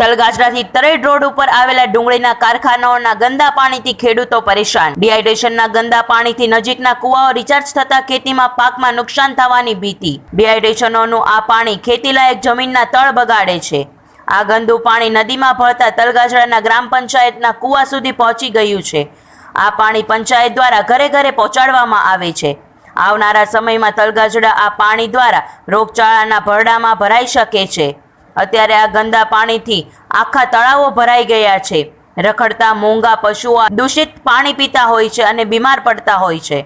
તલગાજરાથી તરેડ road ઉપર આવેલા ડુંગળીના કારખાનાઓના ગંદા પાણીથી ખેડૂતો પરેશાન। ડિહાઇડ્રેશનના ગંદા પાણીથી નજીકના કુવાઓ રિચાર્જ થતા ખેતીમાં પાકમાં નુકસાન થવાની ભીતિ। ડિહાઇડ્રેશનનું આ પાણી ખેતીલાયક જમીનના તળ બગાડે છે। આ ગંદુ પાણી નદીમાં ભળતા તલગાજરાના ગ્રામ પંચાયતના કુવા સુધી પહોંચી ગયું છે। આ પાણી પંચાયત દ્વારા ઘરે ઘરે પહોંચાડવામાં આવે છે। આવનારા સમયમાં તલગાજડા આ પાણી દ્વારા રોગચાળાના ભરડામાં ભરાઈ શકે છે। અત્યારે આ ગંદા પાણીથી આખા તળાવો ભરાઈ ગયા છે। રખડતા મૂંગા પશુઓ દૂષિત પાણી પીતા હોય છે અને બીમાર પડતા હોય છે।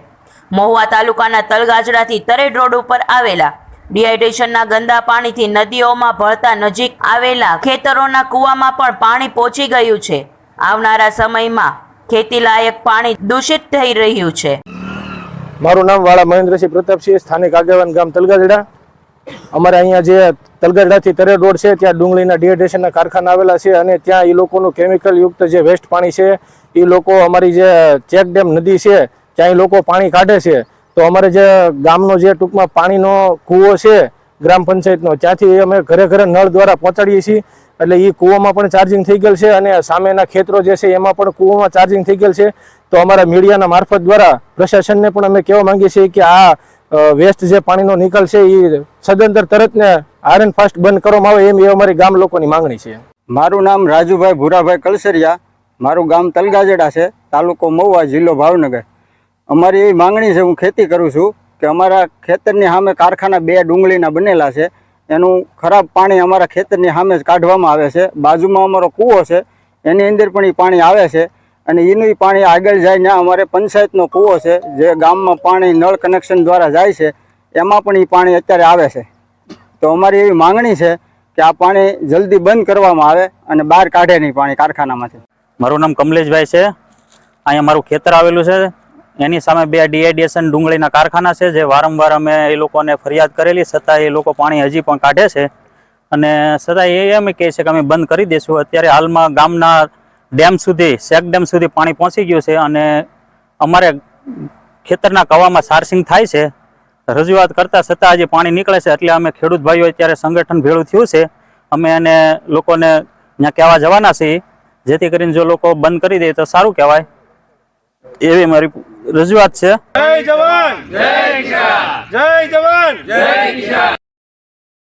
મહુવા તાલુકાના તલગાજરાથી તરેડ રોડ ઉપર આવેલા ડિહાઇડ્રેશનના ગંદા પાણીથી નદીઓમાં ભળતા નજીક આવેલા ખેતરોના કૂવામાં પણ પાણી પહોંચી ગયું છે। આવનારા સમયમાં ખેતીલાયક પાણી દૂષિત થઈ રહ્યું છે। મારું નામ વાળા મહેન્દ્રસિંહ પ્રતાપસિંહ, સ્થાનિક આગેવાન ગામ તલગાજડા। અમારે અહીંયા જે તલગાજડાથી તરેડ રોડ છે ત્યાં ડુંગળીના ડિહાઇડ્રેશનના કારખાના આવેલા છે અને ત્યાં એ લોકોનું કેમિકલ યુક્ત જે વેસ્ટ પાણી છે એ લોકો અમારી જે ચેક ડેમ નદી છે ત્યાં એ લોકો પાણી કાઢે છે। તો અમારે જે ગામનો જે ટૂંકમાં પાણીનો કૂવો છે ગ્રામ પંચાયતનો ત્યાંથી અમે ઘરે ઘરે નળ દ્વારા પહોંચાડીએ છીએ। એટલે એ કૂવામાં પણ ચાર્જિંગ થઈ ગયેલ છે અને સામેના ખેતરો જે છે એમાં પણ કૂવામાં ચાર્જિંગ થઈ ગયેલ છે। તો અમારા મીડિયાના મારફત દ્વારા પ્રશાસનને પણ અમે કહેવા માંગીએ છીએ કે આ વેસ્ટ જે પાણીનો નિકાલ છે એ સદંતર તરતને હાર્ડ એન્ડ ફાસ્ટ બંધ કરવામાં આવે એમ એ અમારી ગામ લોકોની માંગણી છે। મારું નામ રાજુભાઈ ભૂરાભાઈ કલસરિયા, મારું ગામ તલગાજડા છે, તાલુકો મહુવા, જિલ્લો ભાવનગર। અમારી એવી માંગણી છે, હું ખેતી કરું છું, કે અમારા ખેતરની સામે કારખાના 2 ડુંગળીના બનેલા છે, એનું ખરાબ પાણી અમારા ખેતરની સામે જ કાઢવામાં આવે છે। બાજુમાં અમારો કૂવો છે એની અંદર પણ એ પાણી આવે છે અને એનું પાણી આગળ જઈને અમારે પંચાયતનો કૂવો છે જે ગામમાં પાણી નળ કનેક્શન દ્વારા જાય છે એમાં પણ એ પાણી અત્યારે આવે છે। તો અમારી એવી માંગણી છે કે આ પાણી જલ્દી બંધ કરવામાં આવે અને બહાર કાઢે નહીં પાણી કારખાનામાંથી। મારું નામ કમલેશભાઈ છે। અહીંયા મારું ખેતર આવેલું છે, એની સામે 2 ડિહાઇડ્રેશન ડુંગળીના કારખાના છે જે વારંવાર અમે એ લોકોને ફરિયાદ કરેલી છતાં એ લોકો પાણી હજી પણ કાઢે છે અને છતાં એ એમ કહે છે કે અમે બંધ કરી દઈશું। અત્યારે હાલમાં ગામના ડેમ સુધી, શેક ડેમ સુધી પાણી પહોંચી ગયું છે અને અમારે ખેતરના કવામાં સાર્સિંગ થાય છે। રજૂઆત કરતા છતાં હજી પાણી નીકળે છે એટલે અમે ખેડૂત ભાઈઓ અત્યારે સંગઠન ભેળું થયું છે, અમે એને લોકોને ત્યાં કહેવા જવાના છીએ જેથી કરીને જો લોકો બંધ કરી દે તો સારું કહેવાય એવી મારી રજૂઆત છે। જય જવાન જય કિસાન, જય જવાન જય કિસાન।